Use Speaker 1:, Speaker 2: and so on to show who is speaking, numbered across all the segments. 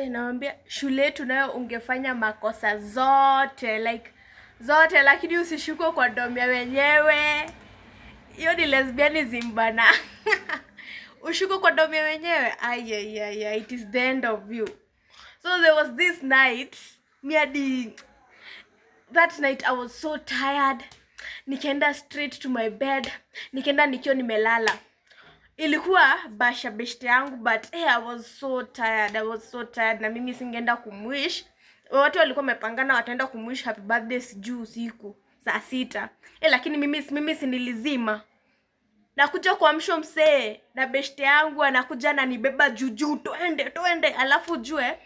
Speaker 1: naambia shule yetu nayo ungefanya makosa zote, like zote, lakini usishuko kwa domia wenyewe. Hiyo ni lesbianism bana. Ushuko kwa domia wenyewe. Ay, it is the end of you. So there was this night, that night I was so tired. Nikaenda straight to my bed. Nikaenda nikiwa nimelala. Ilikuwa basha beshte yangu, but I was so tired. Na mimi singeenda kumwish. Watu walikuwa wamepangana wataenda kumwish happy birthday sijuu usiku saa 6. Lakini mimi sinilizima. Nakuja kuamsha msee na beshte yangu anakuja na nibeba juu twende. Alafu jue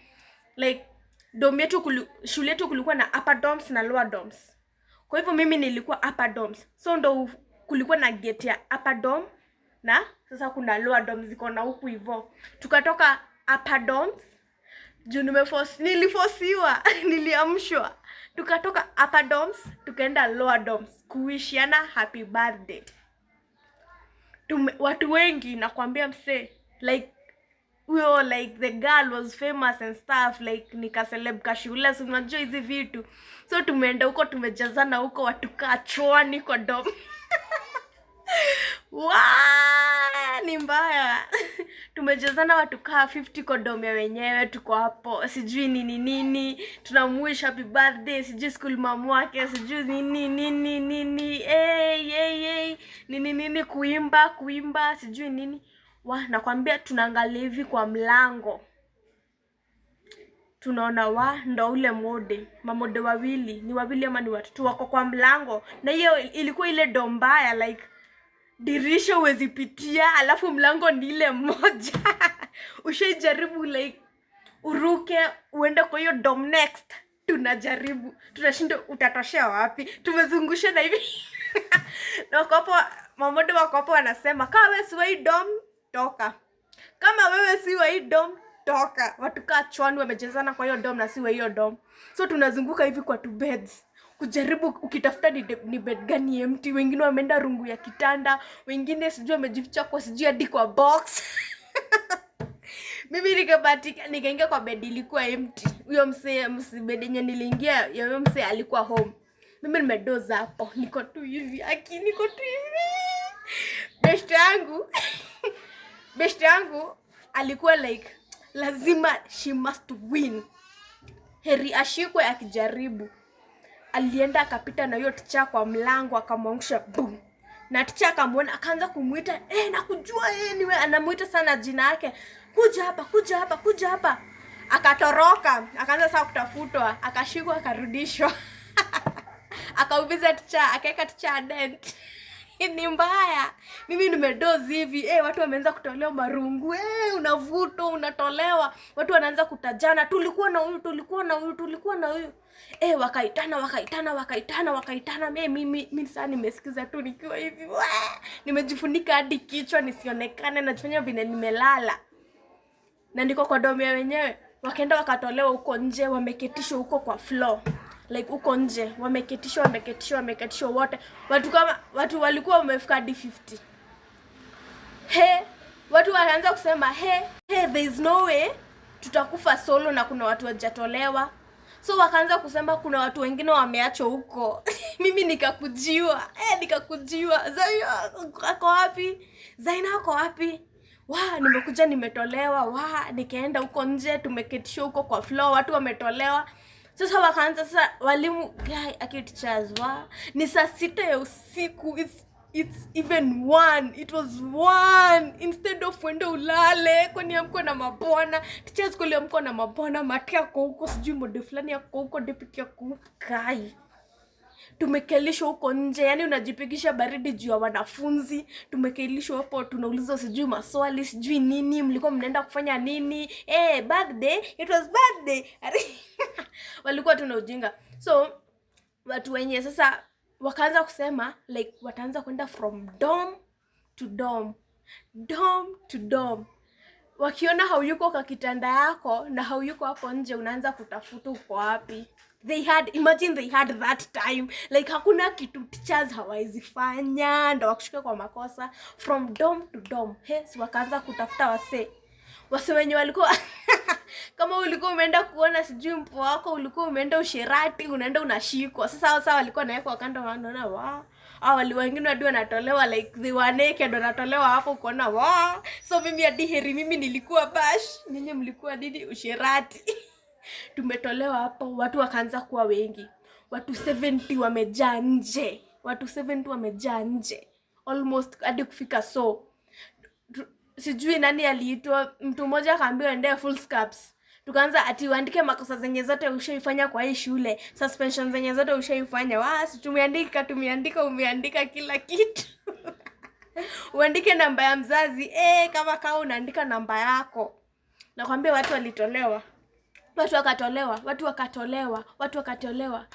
Speaker 1: like dorm yetu shule yetu kulikuwa na upper dorms na lower dorms. Kwa hivyo mimi nilikuwa upper dorms. So ndo kulikuwa na gate ya upper dorm na sasa kuna lower dorms ziko na huku hivyo. Tukatoka upper dorms. Juu nilifosiwa, niliamshwa. Tukatoka upper dorms, tukaenda lower dorms kuwishiana happy birthday. Watu wengi nakwambia mse, like like the girl was famous and stuff, like nika celeb kashule, so unajua hizi vitu. So tumeenda huko, tumejazana huko, watu kaa choani kwa dom. Ni mbaya. Tumejazana watu kaa 50 kwa dom ya wenyewe, tuko hapo sijui nini, tunamwish happy birthday, sijui school mom wake, sijui nini nini kuimba sijui nini. Nakwambia tunaangalia hivi kwa mlango. Tunaona ndo ule mamode wawili, ni wawili ama ni watatu wako kwa mlango. Na hiyo ilikuwa ile dombaya, like dirisha huwezi pitia, alafu mlango ni ile moja. Ushaijaribu like uruke uende kwa hiyo dom next. Tunajaribu, tunashinda utatoshea wapi? Tumezungusha na hivi. Na hapo mamode wako hapo wanasema, kama wewe si wa hii dom toka. Kama wewe si wa hii dom toka. Watu kaa chwani wamejezana kwa hiyo dom na si wa hiyo dom. So tunazunguka hivi kwa 2 beds. Kujaribu ukitafuta ni bed gani empty. Wengine wameenda rungu ya kitanda, wengine sijui wamejificha kwa sijui hadi kwa box. Mimi nikaingia kwa bed ilikuwa empty. Huyo bed yenye niliingia ya huyo msee alikuwa home. Mimi nimedoza hapo. Niko tu hivi. Best yangu alikuwa like lazima she must win. Heri ashikwe akijaribu. Alienda akapita na hiyo ticha kwa mlango akamwangusha boom. Na ticha akamwona akaanza kumuita, nakujua niwe, anamuita sana jina yake. Kuja hapa. Akatoroka, akaanza sasa kutafutwa, akashikwa akarudishwa. Akaubiza ticha, akaeka ticha dent. Ni mbaya. Mimi nimedozi hivi, watu wameanza kutolewa marungu, unavutwa, unatolewa. Watu wanaanza kutajana, tulikuwa na huyu. Wakaitana. Mimi sasa nimesikiza tu nikiwa hivi. Nimejifunika hadi kichwa nisionekane, najifanya vile nimelala. Na ndiko kwa domi ya wenyewe. Wakaenda wakatolewa huko nje, wameketishwa huko kwa floor. Like huko nje, wameketishwa wote. Watu walikuwa wamefika hadi 50. Watu wakaanza kusema, there is no way tutakufa solo na kuna watu wajatolewa. So wakaanza kusema kuna watu wengine wameachwa huko. Mimi nikakujiwa. Zaina ako wapi? Nimekuja nimetolewa. Nikaenda huko nje, tumeketishwa huko kwa floor, watu wametolewa. Sasa wakaanza walimu akitichazwa. Ni saa 6 ya usiku. It's even 1. It was 1. Instead of wende ulale. Kwani amko na mabwana. Teachers kweli amko na mabwana. Matia kwa huko. Sijui mode fulani ya kwa huko. Deputy ya kwa huko. Tumekelishwa huko nje. Yani unajipigisha baridi juu ya wanafunzi. Tumekelishwa hapo. Tunauliza sijui maswali. Sijui nini. Mlikuwa mnaenda kufanya nini. Birthday. It was birthday. Walikuwa tuna ujinga. So watu wenye sasa wakaanza kusema like wataanza kwenda from dorm to dorm. Wakiona hauyuko kwa kitanda yako na hauyuko hapo nje, unaanza kutafuta uko wapi. Imagine they had that time. Like hakuna kitu teachers hawaizi fanya, ndo wakushika kwa makosa. From dorm to dorm. Si wakaanza kutafuta wase. wase wenye walikuwa kama ulikuwa umeenda kuona sijui mpo wako, ulikuwa umeenda usherati, unaenda unashikwa. Sasa walikuwa naekwa kando, wanaona wali wengine hadi wanatolewa like they were naked, wanatolewa hapo kuona So mimi hadi heri mimi nilikuwa bash, nyinyi mlikuwa nini usherati. Tumetolewa hapo, watu wakaanza kuwa wengi. Watu 70 wamejaa nje. Watu 70 wamejaa nje. Almost hadi kufika sijui nani aliitwa, mtu mmoja akaambiwa ende full scabs. Tukaanza ati uandike makosa zenye zote ushaifanya kwa hii shule, suspension zenye zote ushaifanya. Si tumeandika umeandika kila kitu. Uandike namba ya mzazi, kama unaandika namba yako. Nakwambia watu walitolewa. Watu wakatolewa.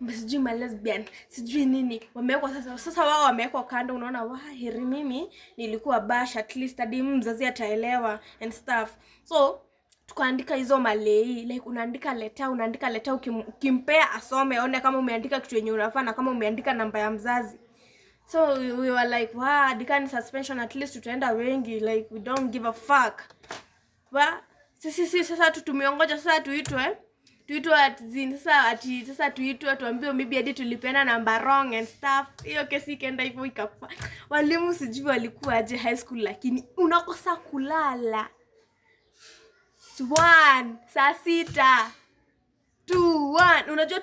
Speaker 1: Sijui ma lesbian, sijui nini. Wamewekwa sasa wao wamewekwa kando, unaona heri mimi nilikuwa bash, at least hadi mzazi ataelewa and stuff. So tukaandika hizo malei, like unaandika letter ukimpea asome aone kama umeandika kitu yenye unafaa na kama umeandika namba ya mzazi. So we were like, dikani suspension, at least tutaenda wengi, like we don't give a fuck. Sisi sasa tumeongoja sasa tuitwe sasa tuitwe tuambiwe maybe hadi tulipeana namba wrong and stuff. Hiyo kesi ikaenda hivyo ikafa. Walimu sijui walikuwa aje high school, lakini unakosa kulala 1 saa 6 2 1. Unajua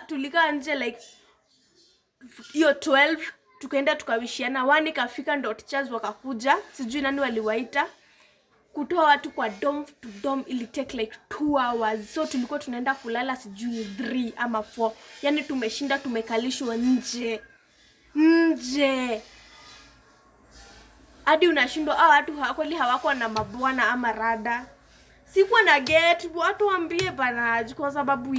Speaker 1: tulika nje like hiyo 12, tukaenda tukawishiana. 1 ikafika ndo teachers wakakuja, sijui nani waliwaita kutoa watu kwa dorm to dorm. Ili take like 2 hours. So tulikuwa tunaenda kulala sijui 3 ama 4. Yani tumeshinda tumekalishwa nje. Hadi unashindwa watu kweli hawako na mabwana ama rada. Sikuwa na get watu ambie bana kwa sababu